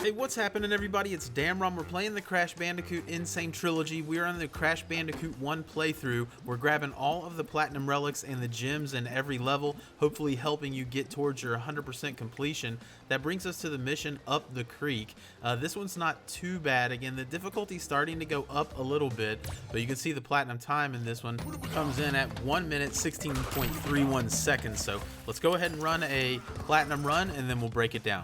Hey, what's happening, everybody? It's Damron. We're playing the Crash Bandicoot N'Sane Trilogy. We're on the Crash Bandicoot 1 playthrough. We're grabbing all of the platinum relics and the gems in every level, hopefully helping you get towards your 100% completion. That brings us to the mission up the creek. This one's not too bad. Again, the difficulty's starting to go up a little bit, but you can see the platinum time in this one comes in at 1 minute 16.31 seconds. So let's go ahead and run a platinum run, and then we'll break it down.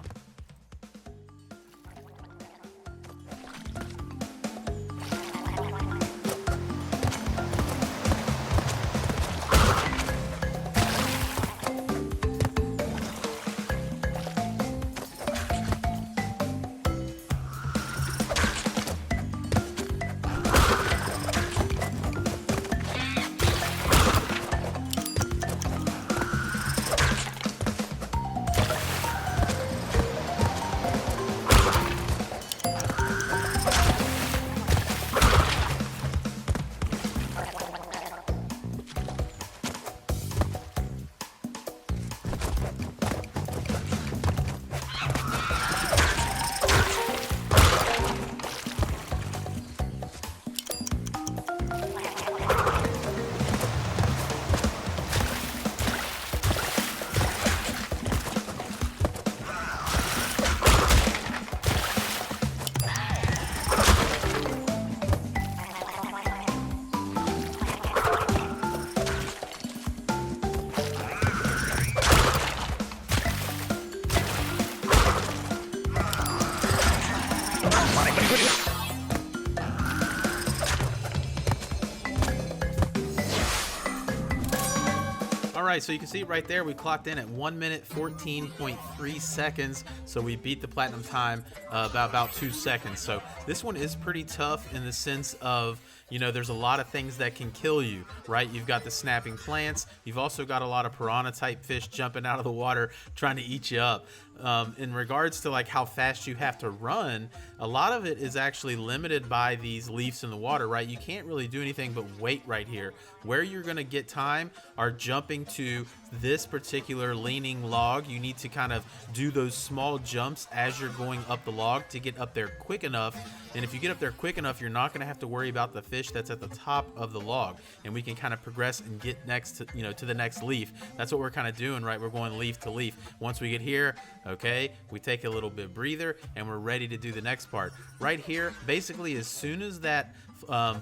Alright, so you can see right there we clocked in at 1 minute 14.3 seconds, so we beat the platinum time about 2 seconds. So this one is pretty tough in the sense of, you know, there's a lot of things that can kill you, right? You've got the snapping plants, you've also got a lot of piranha type fish jumping out of the water trying to eat you up. In regards to like how fast you have to run, a lot of it is actually limited by these leaves in the water, right? You can't really do anything but wait right here. Where you're gonna get time are jumping to this particular leaning log. You need to kind of do those small jumps as you're going up the log to get up there quick enough. And if you get up there quick enough, you're not gonna have to worry about the fish that's at the top of the log, and we can kind of progress and get next to, you know, to the next leaf. That's what we're kind of doing, right? We're going leaf to leaf. Once we get here, okay, we take a little bit breather and we're ready to do the next part. Right here, basically as soon as that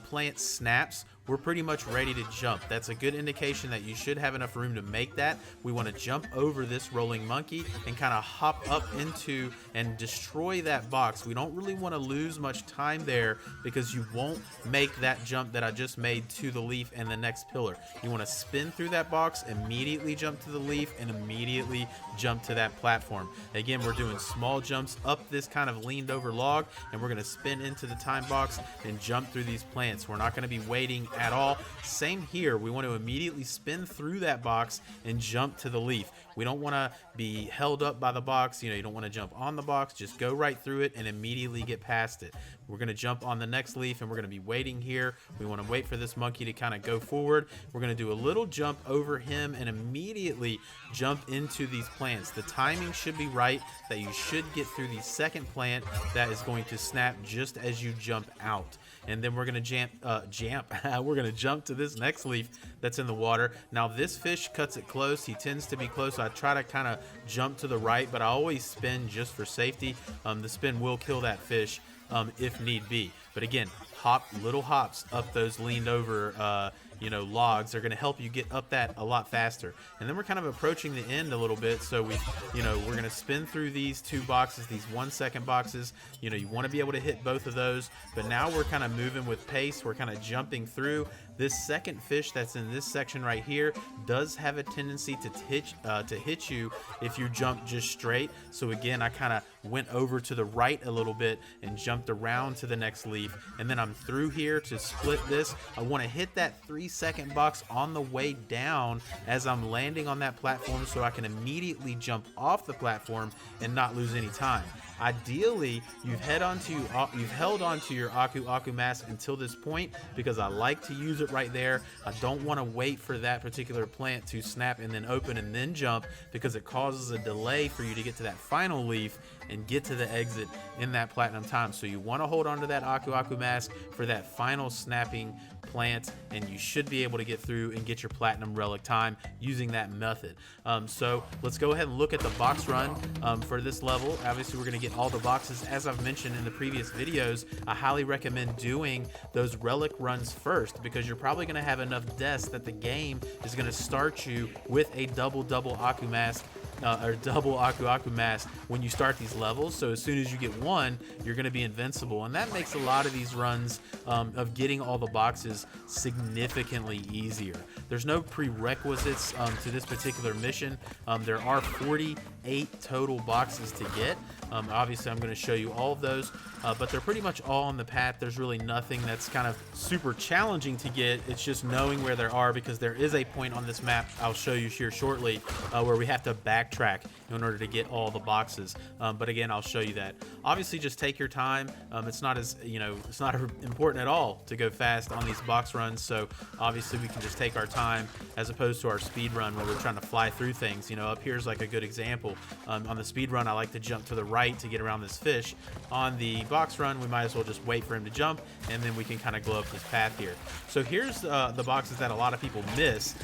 plant snaps, we're pretty much ready to jump. That's a good indication that you should have enough room to make that. We want to jump over this rolling monkey and kind of hop up into and destroy that box. We don't really want to lose much time there because you won't make that jump that I just made to the leaf and the next pillar. You want to spin through that box, immediately jump to the leaf, and immediately jump to that platform. Again, we're doing small jumps up this kind of leaned over log, and we're going to spin into the time box and jump through these plants. We're not going to be waiting at all. Same here. We want to immediately spin through that box and jump to the leaf. We don't want to be held up by the box. You know, you don't want to jump on the box. Just go right through it and immediately get past it. We're going to jump on the next leaf, and we're going to be waiting here. We want to wait for this monkey to kind of go forward. We're going to do a little jump over him and immediately jump into these plants. The timing should be right, that you should get through the second plant that is going to snap just as you jump out. And then we're going to we're going to jump to this next leaf that's in the water. Now this fish cuts it close. He tends to be close. I try to kind of jump to the right, but I always spin just for safety. The spin will kill that fish if need be. But again, little hops up those leaned over logs are going to help you get up that a lot faster. And then we're kind of approaching the end a little bit, so we're going to spin through these two boxes, these 1 second boxes. You know, you want to be able to hit both of those, but now we're kind of moving with pace. We're kind of jumping through. This second fish that's in this section right here does have a tendency to hit you if you jump just straight. So again, I kind of went over to the right a little bit and jumped around to the next leaf, and then I'm through here to split this. I want to hit that 3 second box on the way down as I'm landing on that platform, so I can immediately jump off the platform and not lose any time. Ideally, you've held onto your Aku mask until this point, because I like to use it right there. I don't want to wait for that particular plant to snap and then open and then jump, because it causes a delay for you to get to that final leaf and get to the exit in that platinum time. So you want to hold on to that Aku mask for that final snapping plant, and you should be able to get through and get your platinum relic time using that method. So let's go ahead and look at the box run for this level. Obviously, we're going to get all the boxes. As I've mentioned in the previous videos, I highly recommend doing those relic runs first, because you're probably going to have enough deaths that the game is going to start you with a double Aku mask, or double Aku mask when you start these levels. So as soon as you get one, you're going to be invincible, and that makes a lot of these runs of getting all the boxes significantly easier. There's no prerequisites to this particular mission. There are 48 total boxes to get. Obviously, I'm going to show you all of those, but they're pretty much all on the path. There's really nothing that's kind of super challenging to get. It's just knowing where there are, because there is a point on this map I'll show you here shortly where we have to backtrack in order to get all the boxes. But again, I'll show you that. Obviously, just take your time. It's not as, it's not important at all to go fast on these box runs. So obviously, we can just take our time as opposed to our speed run where we're trying to fly through things. Up here's like a good example. On the speed run, I like to jump to the right to get around this fish. On the box run, we might as well just wait for him to jump, and then we can kind of go up this path here. So here's the boxes that a lot of people miss.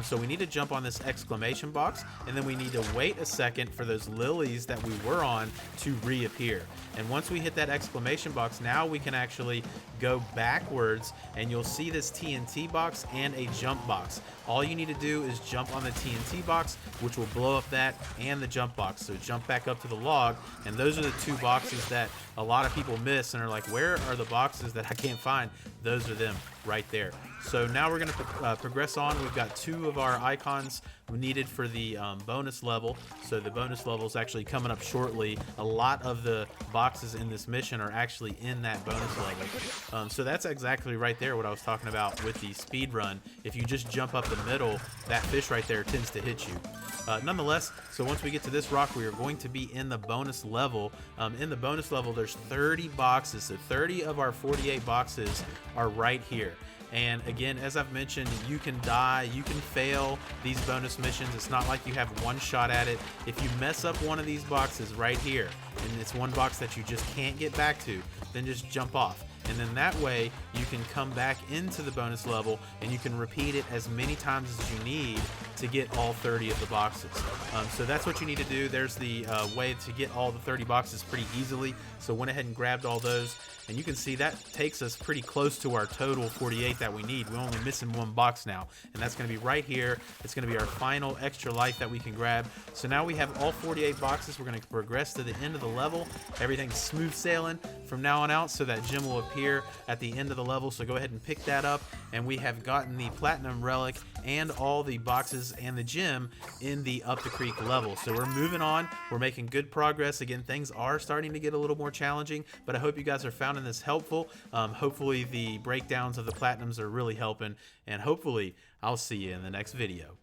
So we need to jump on this exclamation box, and then we need to wait a second for those lilies that we were on to reappear. And once we hit that exclamation box, now we can actually go backwards, and you'll see this TNT box and a jump box. All you need to do is jump on the TNT box, which will blow up that and the jump box. So jump back up to the log, and those are the two boxes that a lot of people miss and are like, where are the boxes that I can't find? Those are them right there. So now we're going to progress on. We've got two of our icons needed for the bonus level. So the bonus level is actually coming up shortly. A lot of the boxes in this mission are actually in that bonus level. So that's exactly right there what I was talking about with the speed run. If you just jump up the middle, that fish right there tends to hit you. Nonetheless, so once we get to this rock, we are going to be in the bonus level. In the bonus level, there's 30 boxes. So 30 of our 48 boxes are right here. And again, as I've mentioned, you can die, you can fail these bonus missions. It's not like you have one shot at it. If you mess up one of these boxes right here, and it's one box that you just can't get back to, then just jump off. And then that way you can come back into the bonus level, and you can repeat it as many times as you need to get all 30 of the boxes. So that's what you need to do. There's the way to get all the 30 boxes pretty easily. So went ahead and grabbed all those, and you can see that takes us pretty close to our total 48 that we need. We're only missing one box now, and that's going to be right here. It's going to be our final extra life that we can grab. So now we have all 48 boxes. We're going to progress to the end of the level. Everything's smooth sailing from now on out, so that gem will appear at the end of the level. So go ahead and pick that up, and we have gotten the platinum relic and all the boxes and the gem in the Up the Creek level. So we're moving on. We're making good progress. Again, things are starting to get a little more challenging, but I hope you guys are finding this helpful. Hopefully the breakdowns of the platinums are really helping, and hopefully I'll see you in the next video.